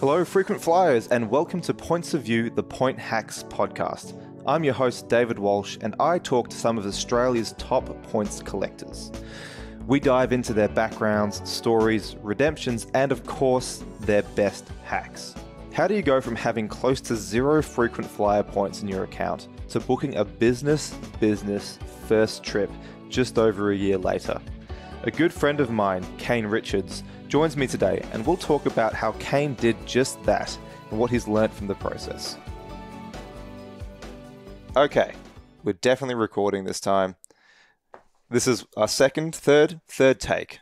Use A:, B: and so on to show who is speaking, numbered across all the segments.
A: Hello, frequent flyers, and welcome to Points of View, the Point Hacks podcast. I'm your host, David Walsh, and I talk to some of Australia's top points collectors. We dive into their backgrounds, stories, redemptions, and of course, their best hacks. How do you go from having close to 0 frequent flyer points in your account to booking a business first trip just over a year later? A good friend of mine, Kane Richards, joins me today, and we'll talk about how Kane did just that and what he's learnt from the process. Okay, we're definitely recording this time. This is our third take.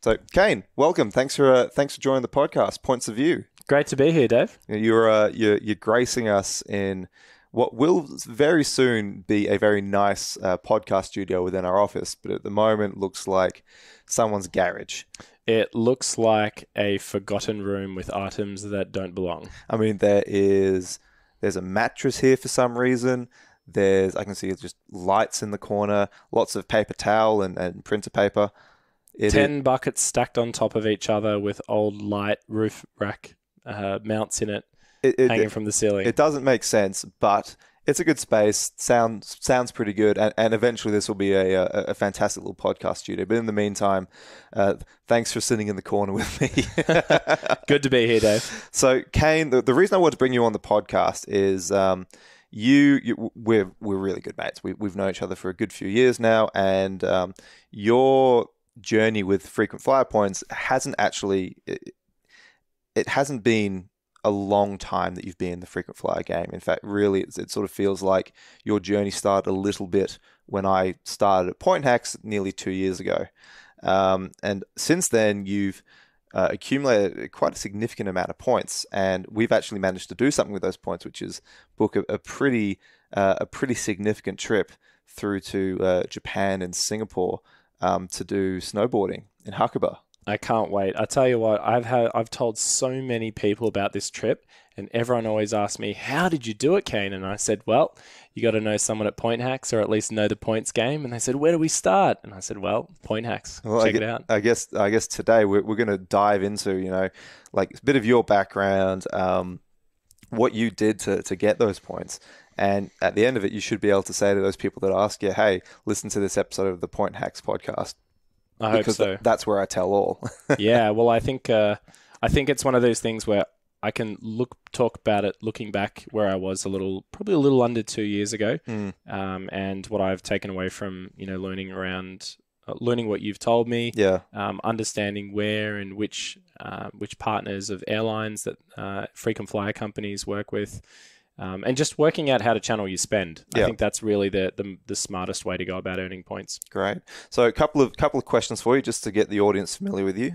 A: So, Kane, welcome. Thanks for joining the podcast. Points of View.
B: Great to be here, Dave.
A: You're gracing us in what will very soon be a very nice podcast studio within our office, but at the moment looks like someone's garage.
B: It looks like a forgotten room with items that don't belong.
A: I mean, there's a mattress here for some reason. I can see just lights in the corner, lots of paper towel and printer paper.
B: 10 buckets stacked on top of each other with old light roof rack mounts in it hanging from the ceiling.
A: It doesn't make sense, but it's a good space. Sounds pretty good, and eventually this will be a fantastic little podcast studio. But in the meantime, thanks for sitting in the corner with me.
B: Good to be here, Dave.
A: So, Kane, the reason I wanted to bring you on the podcast is we're really good mates. We've known each other for a good few years now, and your journey with frequent flyer points hasn't been a long time that you've been in the frequent flyer game. In fact, really, it sort of feels like your journey started a little bit when I started at Point Hacks nearly 2 years ago. And since then, you've accumulated quite a significant amount of points, and we've actually managed to do something with those points, which is book a pretty significant trip through to Japan and Singapore to do snowboarding in Hakuba.
B: I can't wait. I tell you what, I've told so many people about this trip, and everyone always asks me, how did you do it, Kane? And I said, well, you got to know someone at Point Hacks, or at least know the points game. And they said, where do we start? And I said, well, Point Hacks. Check it out.
A: I guess today we're going to dive into, like a bit of your background, what you did to get those points. And at the end of it, you should be able to say to those people that ask you, hey, listen to this episode of the Point Hacks podcast.
B: I hope so.
A: That's where I tell all.
B: Yeah, well, I think it's one of those things where I can talk about it looking back where I was probably a little under 2 years ago, and what I've taken away from learning what you've told me, understanding where and which partners of airlines that frequent flyer companies work with. And just working out how to channel your spend. I think that's really the smartest way to go about earning points.
A: Great. So a couple of questions for you just to get the audience familiar with you.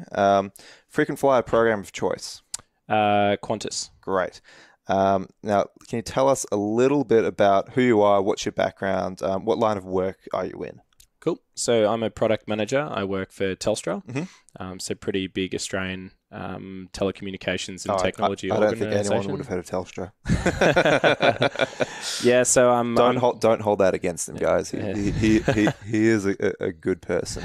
A: Frequent flyer program of choice.
B: Qantas.
A: Great. Now, can you tell us a little bit about who you are, what's your background, what line of work are you in?
B: Cool. So I'm a product manager. I work for Telstra. So pretty big Australian telecommunications and technology
A: I don't
B: organization.
A: think anyone would have heard of Telstra.
B: Yeah, so
A: don't hold that against him, guys. He is a good person.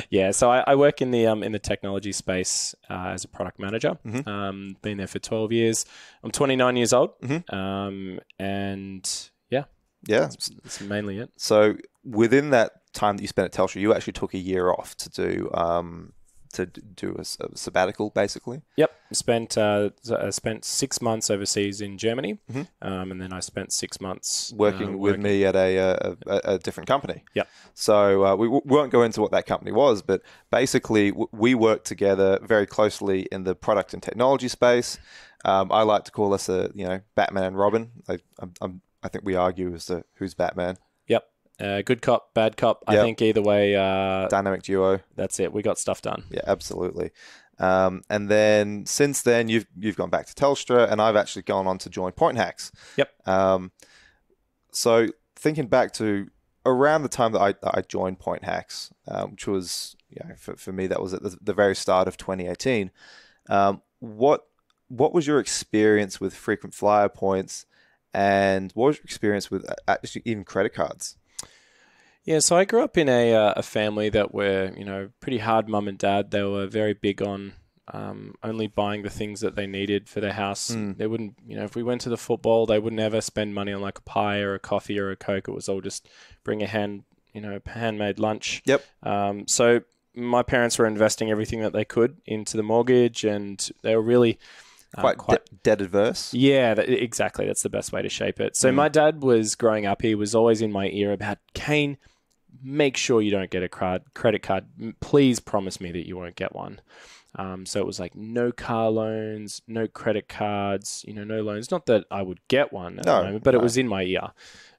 B: Yeah, so I work in the technology space as a product manager. Been there for 12 years. I'm 29 years old, and yeah, that's mainly it.
A: So within that time that you spent at Telstra, you actually took a year off to do a sabbatical, basically.
B: Yep, I spent 6 months overseas in Germany, and then I spent 6 months
A: working with me at a different company.
B: Yep.
A: So we won't go into what that company was, but basically we worked together very closely in the product and technology space. I like to call us Batman and Robin. I think we argue as to who's Batman.
B: Yep. Good cop, bad cop. Yep. I think either way.
A: Dynamic duo.
B: That's it. We got stuff done.
A: Yeah, absolutely. And then since then, you've gone back to Telstra, and I've actually gone on to join Point Hacks.
B: Yep.
A: So thinking back to around the time that I joined Point Hacks, which was for me that was at the very start of 2018. What was your experience with frequent flyer points? And what was your experience with actually even credit cards?
B: Yeah, so I grew up in a family that were, pretty hard mum and dad. They were very big on only buying the things that they needed for their house. They wouldn't, if we went to the football, they would never spend money on like a pie or a coffee or a Coke. It was all just bring a handmade lunch.
A: Yep.
B: So my parents were investing everything that they could into the mortgage, and they were really
A: quite debt adverse.
B: Yeah, exactly. That's the best way to shape it. So my dad was growing up. He was always in my ear about, Kane, make sure you don't get a credit card. Please promise me that you won't get one. So it was like no car loans, no credit cards, no loans. Not that I would get one at the moment, but it was in my ear.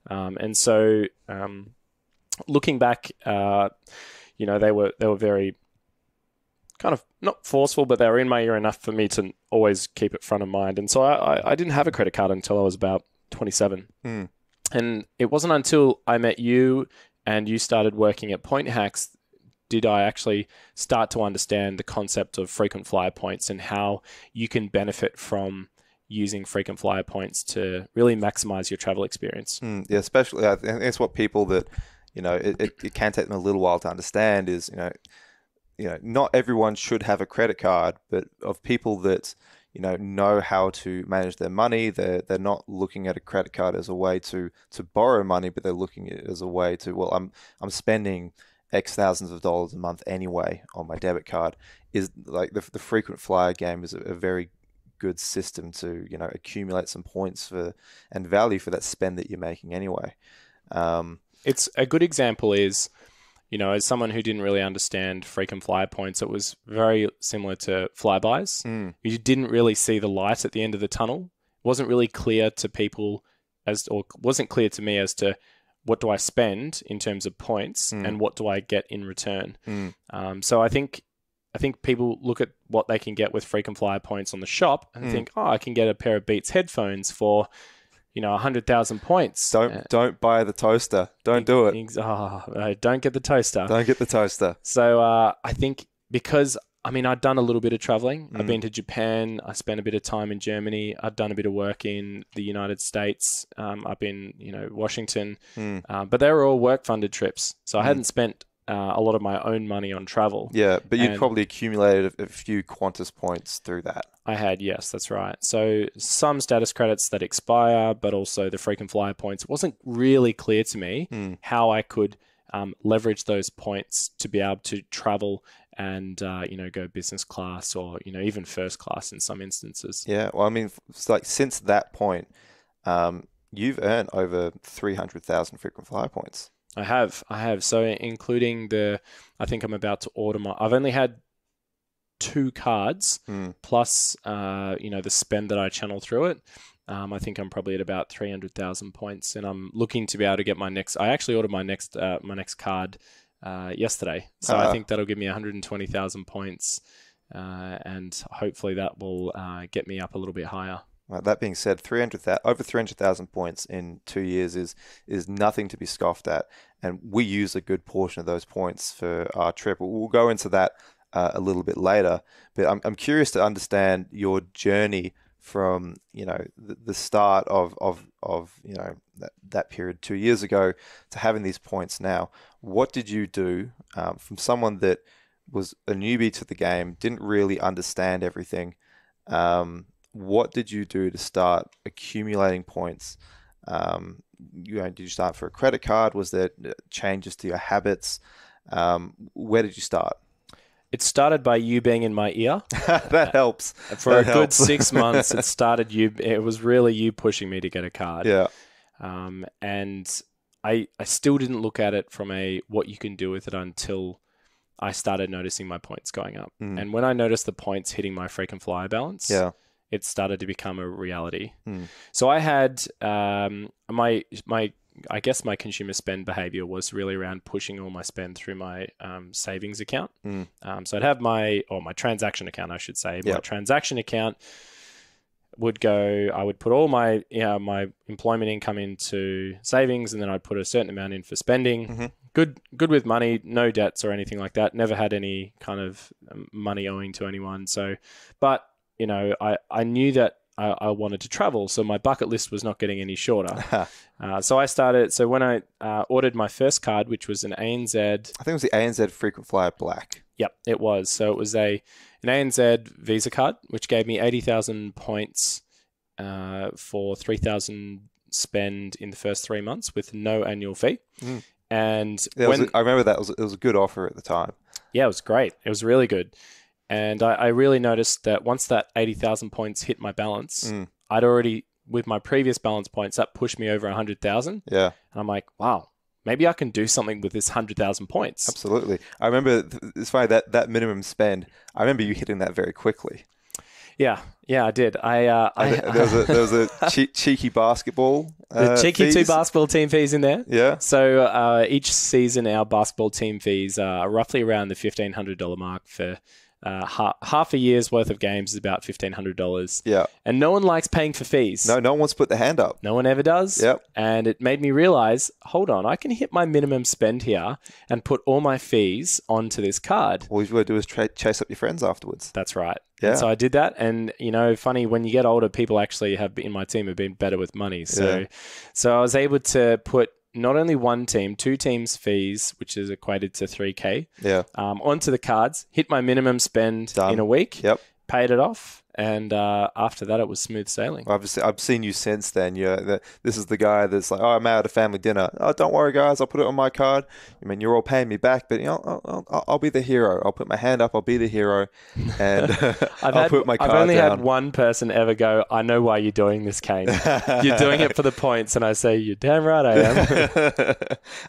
B: And so looking back, they were very kind of not forceful, but they were in my ear enough for me to always keep it front of mind. And so I didn't have a credit card until I was about 27. And it wasn't until I met you and you started working at Point Hacks did I actually start to understand the concept of frequent flyer points and how you can benefit from using frequent flyer points to really maximize your travel experience.
A: Yeah, especially I think it's what people that, it can take them a little while to understand is, not everyone should have a credit card, but of people that, know how to manage their money, they're not looking at a credit card as a way to borrow money, but they're looking at it as a way to, well, I'm spending X thousands of dollars a month anyway on my debit card. Is like the frequent flyer game is a very good system to, accumulate some points and value for that spend that you're making anyway.
B: It's a good example is, as someone who didn't really understand frequent flyer points, it was very similar to flybys. You didn't really see the light at the end of the tunnel. It wasn't really clear to people wasn't clear to me as to what do I spend in terms of points and what do I get in return. So I think people look at what they can get with frequent flyer points on the shop and think, I can get a pair of Beats headphones for 100,000 points.
A: Don't buy the toaster. Don't do it.
B: Don't get the toaster.
A: Don't get the toaster.
B: So I think because, I'd done a little bit of traveling. I've been to Japan. I spent a bit of time in Germany. I've done a bit of work in the United States. Up in, Washington. But they were all work-funded trips. So I hadn't spent a lot of my own money on travel.
A: Yeah, but you'd probably accumulated a few Qantas points through that.
B: I had, yes, that's right. So some status credits that expire, but also the frequent flyer points. It wasn't really clear to me how I could leverage those points to be able to travel and, go business class or, even first class in some instances.
A: Yeah, well, it's like since that point, you've earned over 300,000 frequent flyer points.
B: I have. So including I think I'm about to order I've only had 2 cards plus, the spend that I channel through it. I think I'm probably at about 300,000 points, and I'm looking to be able to get I actually ordered my next card yesterday. So I think that'll give me 120,000 points, and hopefully that will get me up a little bit higher.
A: Well, that being said, over 300,000 points in 2 years is nothing to be scoffed at, and we use a good portion of those points for our trip. We'll go into that a little bit later, but I'm curious to understand your journey from the start of that period 2 years ago to having these points now. What did you do from someone that was a newbie to the game, didn't really understand everything? What did you do to start accumulating points? Did you start for a credit card? Was there changes to your habits? Where did you start?
B: It started by you being in my ear.
A: That helps.
B: For a good 6 months, it was really you pushing me to get a card.
A: Yeah.
B: And I still didn't look at it from what you can do with it until I started noticing my points going up. And when I noticed the points hitting my frequent flyer balance, it started to become a reality. So I had I guess my consumer spend behavior was really around pushing all my spend through my savings account. So I'd have my transaction account, I should say. My transaction account I would put all my employment income into savings, and then I'd put a certain amount in for spending. Good with money, no debts or anything like that. Never had any kind of money owing to anyone. So, but I knew that I wanted to travel, so my bucket list was not getting any shorter. So when I ordered my first card, which was an ANZ...
A: I think it was the ANZ Frequent Flyer Black.
B: Yep, it was. So it's an ANZ Visa card, which gave me 80,000 points for 3,000 spend in the first 3 months with no annual fee. And
A: I remember that it was a good offer at the time.
B: Yeah, it was great. It was really good. And I really noticed that once that 80,000 points hit my balance, I'd already, with my previous balance points, that pushed me over 100,000.
A: Yeah.
B: And I'm like, wow, maybe I can do something with this 100,000 points.
A: Absolutely. I remember, it's funny, that minimum spend, I remember you hitting that very quickly.
B: Yeah, I did.
A: There was a cheeky basketball
B: the cheeky
A: fees.
B: 2 basketball team fees in there.
A: Yeah.
B: So each season, our basketball team fees are roughly around the $1,500 mark for half a year's worth of games is about $1,500.
A: Yeah.
B: And no one likes paying for fees.
A: No one wants to put their hand up.
B: No one ever does.
A: Yep.
B: And it made me realize, hold on, I can hit my minimum spend here and put all my fees onto this card.
A: All you've got to do is chase up your friends afterwards.
B: That's right.
A: Yeah.
B: And so I did that. And, funny, when you get older, people actually in my team have been better with money. So I was able to put not only one team, 2 teams' fees, which is equated to $3,000, onto the cards, hit my minimum spend in a week, paid it off, and after that, it was smooth sailing.
A: Obviously, I've seen you since then. This is the guy that's like, I'm out at a family dinner. Oh, don't worry, guys, I'll put it on my card. I mean, you're all paying me back, but I'll be the hero. I'll put my hand up. I'll be the hero, and I'll put my card down.
B: I've only had one person ever go, I know why you're doing this, Kane. You're doing it for the points, and I say, you're damn right I am.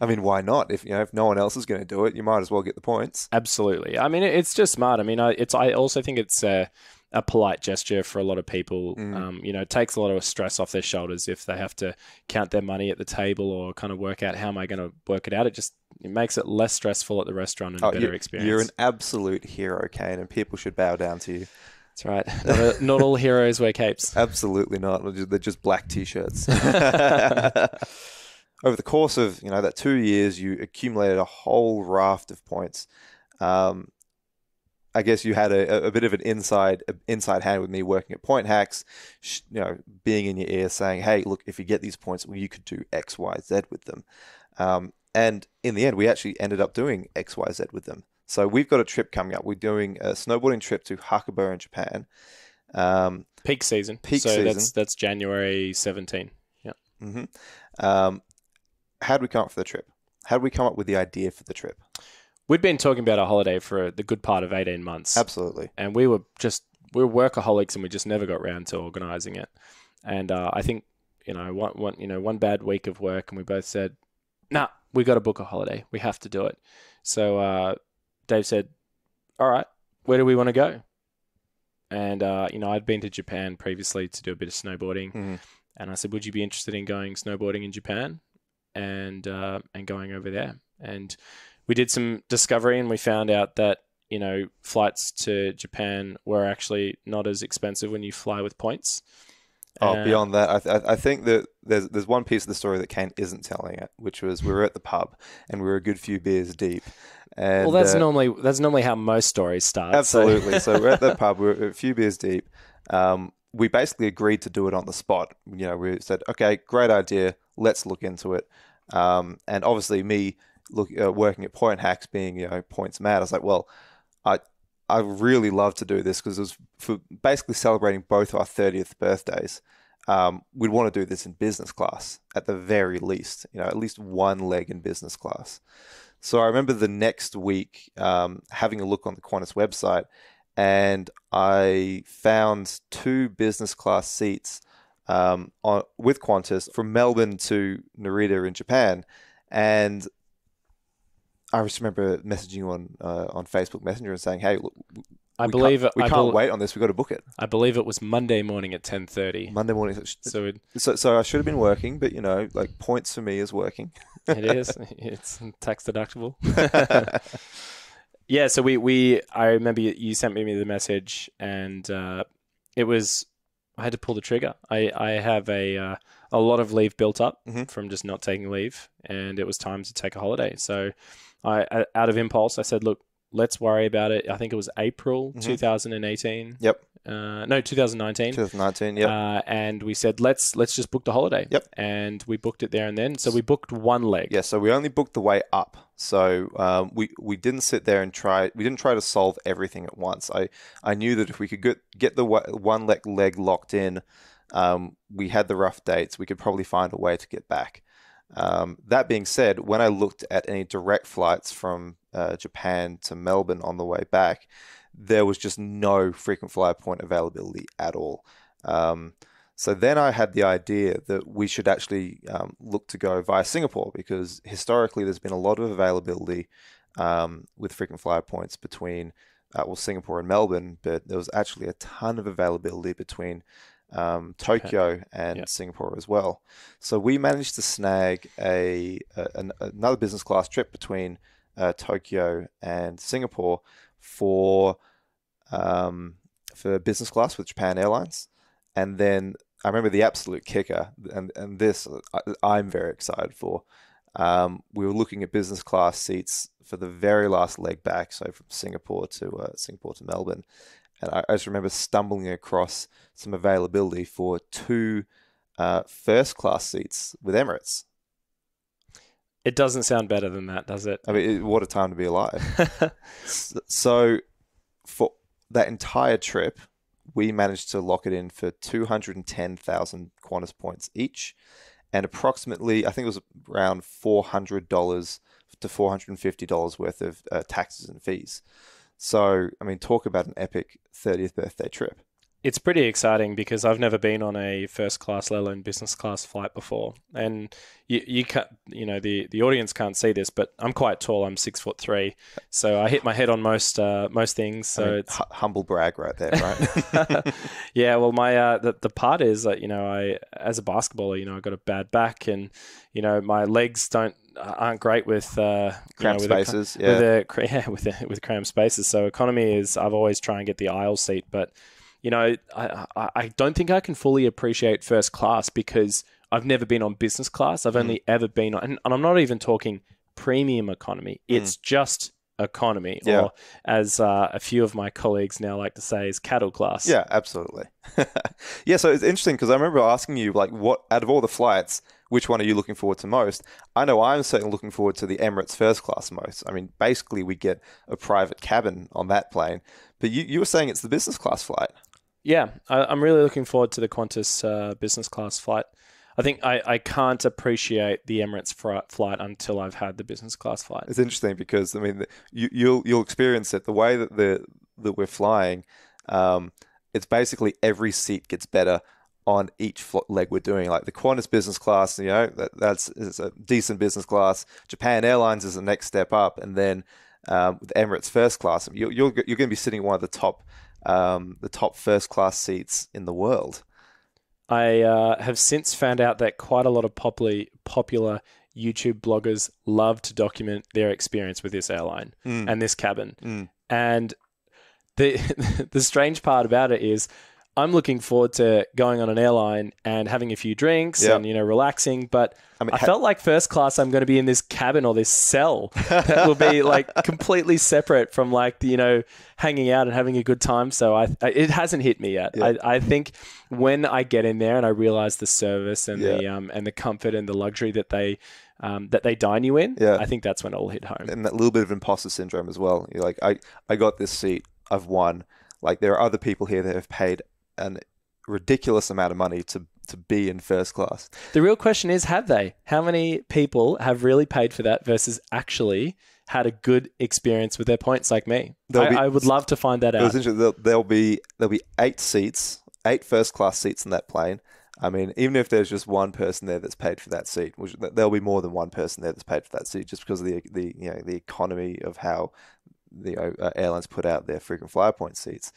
A: I mean, why not? If no one else is going to do it, you might as well get the points.
B: Absolutely. I mean, it's just smart. I mean, I also think it's a polite gesture for a lot of people. It takes a lot of stress off their shoulders if they have to count their money at the table or kind of work out how am I going to work it out. It makes it less stressful at the restaurant and a better experience.
A: You're an absolute hero, Kane, and people should bow down to you.
B: That's right. Not all heroes wear capes.
A: Absolutely not. They're just black T-shirts. Over the course of that 2 years, you accumulated a whole raft of points. I guess you had a bit of an inside hand with me working at Point Hacks, being in your ear saying, hey, look, if you get these points, you could do X, Y, Z with them. And in the end, we actually ended up doing X, Y, Z with them. So we've got a trip coming up. We're doing a snowboarding trip to Hakuba in Japan.
B: Peak season. That's January 17. Yeah.
A: Mm-hmm. How did we come up for the trip? How did we come up with the idea for the trip?
B: We'd been talking about a holiday for the good part of 18 months.
A: Absolutely.
B: And we were workaholics and we just never got around to organising it. And I think, one bad week of work and we both said, nah, we got to book a holiday. We have to do it. So Dave said, all right, where do we want to go? And, I'd been to Japan previously to do a bit of snowboarding. Mm-hmm. And I said, would you be interested in going snowboarding in Japan and going over there? And we did some discovery and we found out that, flights to Japan were actually not as expensive when you fly with points.
A: Beyond that, I think that there's one piece of the story that Kane isn't telling it, which was we were at the pub and we were a good few beers deep. And,
B: that's normally how most stories start.
A: Absolutely. So we're at the pub, we're a few beers deep. We basically agreed to do it on the spot. We said, okay, great idea. Let's look into it. And obviously me, working at Point Hacks, being points mad, I was like, well, I really love to do this because it was for basically celebrating both our 30th birthdays. We'd want to do this in business class at the very least, at least one leg in business class. So I remember the next week having a look on the Qantas website, and I found 2 business class seats with Qantas from Melbourne to Narita in Japan, and I just remember messaging you on Facebook Messenger and saying, "Hey, look, we can't wait on this. We've got to book it."
B: I believe it was Monday morning at 10:30.
A: Monday morning.
B: So
A: I should have been working, but points for me is working.
B: It is. It's tax deductible. Yeah. So I remember you sent me the message, and it was. I had to pull the trigger. I have a lot of leave built up from just not taking leave, and it was time to take a holiday. So I, out of impulse, I said, look, let's worry about it. I think it was April 2018.
A: Yep.
B: No, 2019.
A: 2019, yep.
B: And we said, let's just book the holiday.
A: Yep.
B: And we booked it there and then. So we booked one leg.
A: Yeah, so we only booked the way up. So we didn't sit there and we didn't try to solve everything at once. I knew that if we could get the one leg locked in, we had the rough dates, we could probably find a way to get back. That being said, when I looked at any direct flights from Japan to Melbourne on the way back, there was just no frequent flyer point availability at all. So then I had the idea that we should actually look to go via Singapore, because historically there's been a lot of availability with frequent flyer points between Singapore and Melbourne, but there was actually a ton of availability between Tokyo and Singapore as well. So we managed to snag another business class trip between Tokyo and Singapore for business class with Japan Airlines. And then I remember the absolute kicker, and this I'm very excited for. We were looking at business class seats for the very last leg back, so from Singapore to Melbourne. And I just remember stumbling across some availability for 2 first class seats with Emirates.
B: It doesn't sound better than that, does it?
A: I mean, what a time to be alive. So for that entire trip, we managed to lock it in for 210,000 Qantas points each, and approximately, I think it was around $400 to $450 worth of taxes and fees. So, I mean, talk about an epic 30th birthday trip.
B: It's pretty exciting because I've never been on a first class, let alone business class flight before. And you can't, the audience can't see this, but I'm quite tall. I'm 6'3", so I hit my head on most things. So it's
A: humble brag right there, right?
B: Yeah. Well, my the part is that I, as a basketballer, I got a bad back, and my legs aren't great with
A: cramped spaces.
B: With cramped spaces. So economy is, I've always tried and get the aisle seat, but I don't think I can fully appreciate first class because I've never been on business class. I've only ever been on, and I'm not even talking premium economy. It's just economy, or as a few of my colleagues now like to say, is cattle class.
A: Yeah, absolutely. Yeah, so it's interesting because I remember asking you, like, what out of all the flights, which one are you looking forward to most? I know I'm certainly looking forward to the Emirates first class most. I mean, basically we get a private cabin on that plane, but you were saying it's the business class flight.
B: Yeah, I'm really looking forward to the Qantas business class flight. I think I can't appreciate the Emirates flight until I've had the business class flight.
A: It's interesting because, I mean, you'll experience it the way that we're flying. It's basically every seat gets better on each leg we're doing. Like the Qantas business class, that's a decent business class. Japan Airlines is the next step up, and then with Emirates first class, you're going to be sitting at one of the top first class seats in the world.
B: I have since found out that quite a lot of popular YouTube bloggers love to document their experience with this airline and this cabin. And the strange part about it is I'm looking forward to going on an airline and having a few drinks and, relaxing. But I felt like first class, I'm going to be in this cabin or this cell that will be like completely separate from hanging out and having a good time. So it hasn't hit me yet. Yeah. I think when I get in there and I realize the service and the comfort and the luxury that they dine you in, I think that's when it'll hit home.
A: And that little bit of imposter syndrome as well. You're like, I got this seat, I've won. Like there are other people here that have paid a ridiculous amount of money to be in first class.
B: The real question is, have they? How many people have really paid for that versus actually had a good experience with their points like me? I would love to find that out.
A: There'll be 8 first class seats in that plane. I mean, even if there's just one person there that's paid for that seat, which there'll be more than one person there that's paid for that seat, just because of the economy of how the airlines put out their frequent flyer point seats.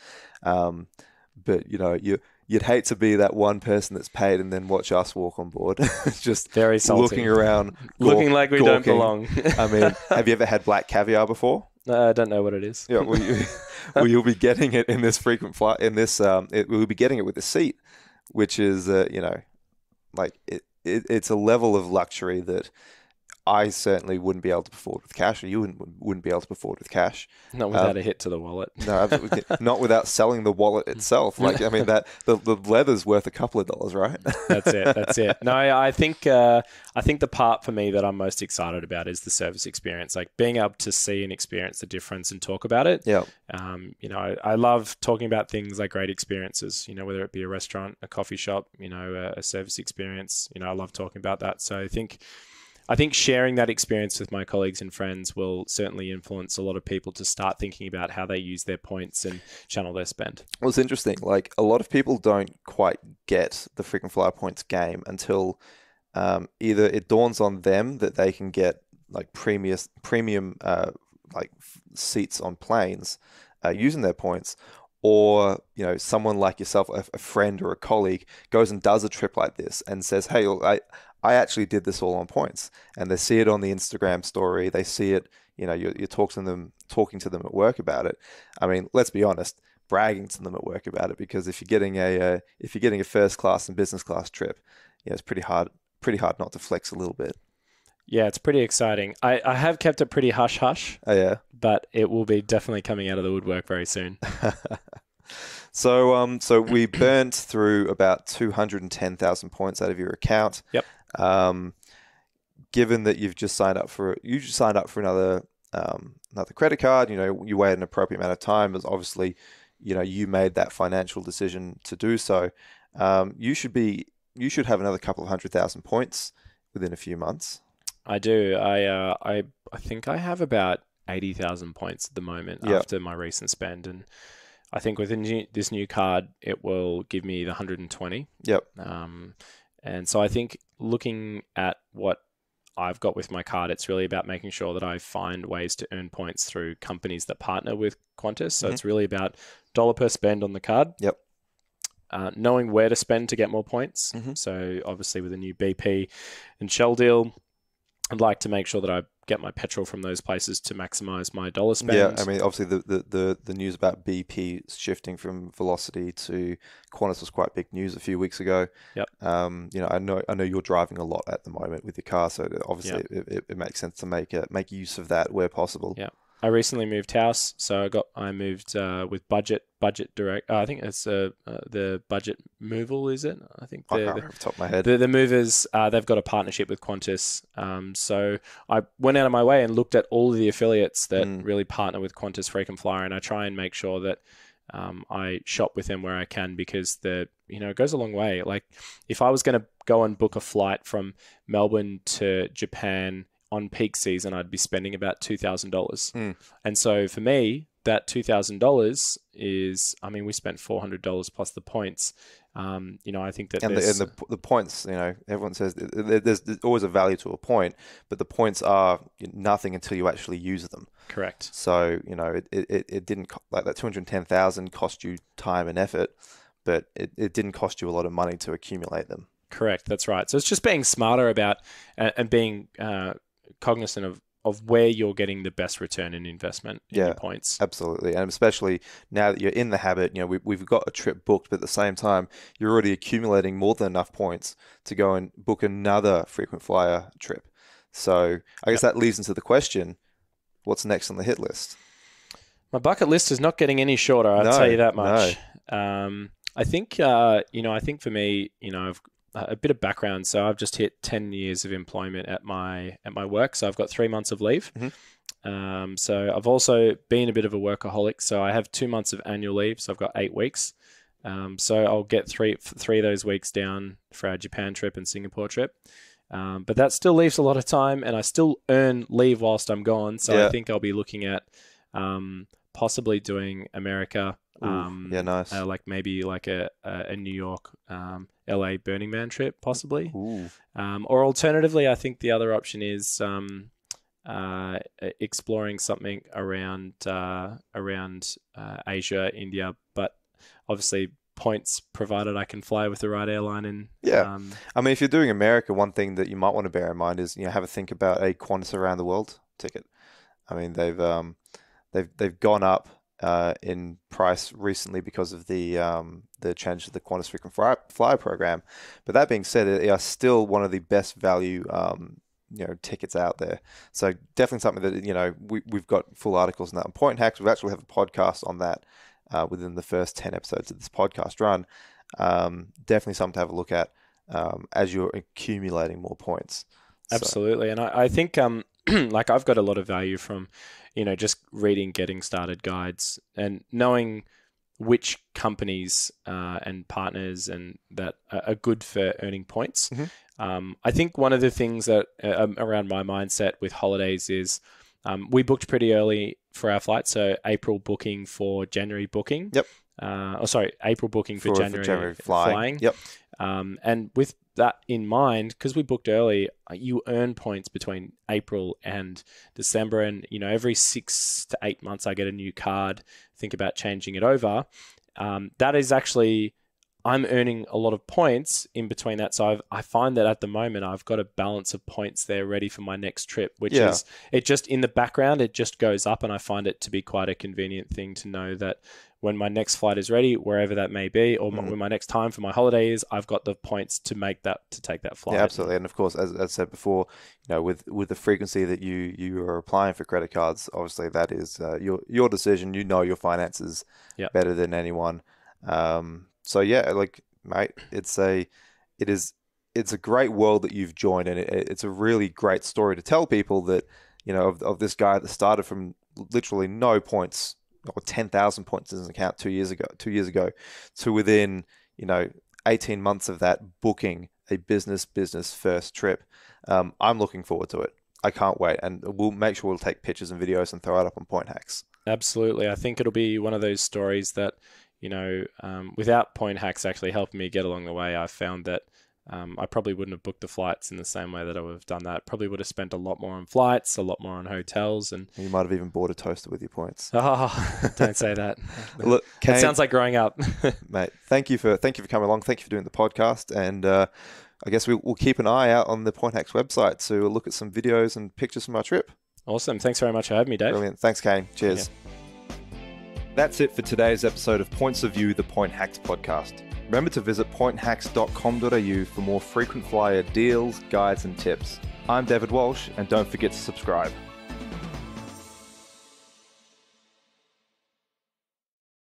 A: But you'd hate to be that one person that's paid and then watch us walk on board, just
B: very salty,
A: looking around,
B: looking like we don't belong.
A: I mean, have you ever had black caviar before?
B: I don't know what it is.
A: Yeah, you'll be getting it in this frequent flight. In this, we'll be getting it with the seat, which is, it's a level of luxury that I certainly wouldn't be able to afford with cash, or you wouldn't be able to afford with cash.
B: Not without a hit to the wallet.
A: No, absolutely not without selling the wallet itself. Like, I mean, that the leather's worth a couple of dollars, right?
B: That's it. No, I think the part for me that I'm most excited about is the service experience. Like being able to see and experience the difference and talk about it.
A: Yeah.
B: I love talking about things like great experiences. Whether it be a restaurant, a coffee shop, a service experience. I love talking about that. So I think sharing that experience with my colleagues and friends will certainly influence a lot of people to start thinking about how they use their points and channel their spend.
A: Well, it's interesting. Like a lot of people don't quite get the frequent flyer points game until either it dawns on them that they can get like premium like seats on planes using their points, or someone like yourself, a friend or a colleague, goes and does a trip like this and says, "Hey, I actually did this all on points," and they see it on the Instagram story. They see it, you're talking to them at work about it. I mean, let's be honest, bragging to them at work about it, because if you're getting a first class and business class trip, it's pretty hard not to flex a little bit.
B: Yeah, it's pretty exciting. I have kept it pretty hush-hush.
A: Oh, yeah?
B: But it will be definitely coming out of the woodwork very soon.
A: So we burnt through about 210,000 points out of your account.
B: Yep.
A: Given that you've just signed up for another credit card, you waited an appropriate amount of time, as obviously, you made that financial decision to do so. You should have another couple of 100,000 points within a few months.
B: I do. I think I have about 80,000 points at the moment after my recent spend, and I think with this new card, it will give me the 120.
A: Yep.
B: And so I think looking at what I've got with my card, it's really about making sure that I find ways to earn points through companies that partner with Qantas. So it's really about dollar per spend on the card.
A: Yep.
B: Knowing where to spend to get more points. So obviously with a new BP and Shell deal, I'd like to make sure that I get my petrol from those places to maximize my dollar spend.
A: Yeah, I mean, obviously the news about BP shifting from Velocity to Qantas was quite big news a few weeks ago.
B: Yep.
A: I know you're driving a lot at the moment with your car, so obviously it makes sense to make use of that where possible.
B: Yeah. I recently moved house, so I moved with budget direct. I think it's the budget moval, is it? I think
A: I can't remember off the top of my head.
B: The movers, they've got a partnership with Qantas. So I went out of my way and looked at all of the affiliates that really partner with Qantas Frequent Flyer, and I try and make sure that I shop with them where I can, because it goes a long way. Like if I was going to go and book a flight from Melbourne to Japan on peak season, I'd be spending about $2,000. And so for me, that $2,000 is, we spent $400 plus the points. I think that
A: the points, everyone says there's always a value to a point, but the points are nothing until you actually use them.
B: Correct.
A: So, it didn't, like that 210,000 cost you time and effort, but it didn't cost you a lot of money to accumulate them.
B: Correct. That's right. So it's just being smarter about and being cognizant of where you're getting the best return in investment in your points.
A: Absolutely. And especially now that you're in the habit, we've got a trip booked, but at the same time, you're already accumulating more than enough points to go and book another frequent flyer trip. So I guess that leads into the question, what's next on the hit list?
B: My bucket list is not getting any shorter, I'll tell you that much. No. I think for me, I've a bit of background. So I've just hit 10 years of employment at my work. So I've got 3 months of leave. So I've also been a bit of a workaholic. So I have 2 months of annual leave. So I've got 8 weeks. So I'll get three of those weeks down for our Japan trip and Singapore trip. But that still leaves a lot of time, and I still earn leave whilst I'm gone. So I think I'll be looking at possibly doing America.
A: Nice.
B: Like maybe like a New York, LA Burning Man trip, possibly. Or alternatively, I think the other option is exploring something around Asia, India, but obviously points provided I can fly with the right airline. And
A: if you're doing America, one thing that you might want to bear in mind is have a think about a Qantas around the world ticket. I mean, they've gone up in price recently because of the change to the Qantas Frequent Flyer program. But that being said, they are still one of the best value tickets out there. So definitely something that, we've got full articles on that. On Point Hacks, we actually have a podcast on that within the first 10 episodes of this podcast run. Definitely something to have a look at as you're accumulating more points.
B: Absolutely. And I think like I've got a lot of value from, just reading getting started guides and knowing which companies and partners and that are good for earning points.
A: Mm-hmm.
B: I think one of the things that around my mindset with holidays is we booked pretty early for our flight. So April booking for January booking.
A: Yep.
B: April booking for January flying.
A: Yep.
B: And with that in mind, because we booked early, you earn points between April and December. And, every 6 to 8 months, I get a new card, think about changing it over. That is actually, I'm earning a lot of points in between that. So I find that at the moment, I've got a balance of points there ready for my next trip, which is, it just in the background, it just goes up. And I find it to be quite a convenient thing to know that when my next flight is ready, wherever that may be, or when my next time for my holiday is, I've got the points to take that flight.
A: Yeah, absolutely. And of course, as I said before, with the frequency that you are applying for credit cards, obviously that is your decision. Your finances better than anyone. So yeah, mate, it's a great world that you've joined, and it's a really great story to tell people that of this guy that started from literally no points, or 10,000 points in his account 2 years ago, to within 18 months of that booking a business first trip. I'm looking forward to it. I can't wait, and we'll make sure we'll take pictures and videos and throw it up on Point Hacks.
B: Absolutely, I think it'll be one of those stories that without Point Hacks actually helping me get along the way, I found that I probably wouldn't have booked the flights in the same way that I would have done that. Probably would have spent a lot more on flights, a lot more on hotels, and
A: you might have even bought a toaster with your points.
B: Oh, don't say that.
A: Look, Kane,
B: that sounds like growing up,
A: mate. Thank you for coming along. Thank you for doing the podcast, and I guess we'll keep an eye out on the Point Hacks website to look at some videos and pictures from our trip.
B: Awesome. Thanks very much for having me, Dave.
A: Brilliant. Thanks, Kane. Cheers.
B: Yeah.
A: That's it for today's episode of Points of View, the Point Hacks podcast. Remember to visit pointhacks.com.au for more frequent flyer deals, guides, and tips. I'm David Walsh, and don't forget to subscribe.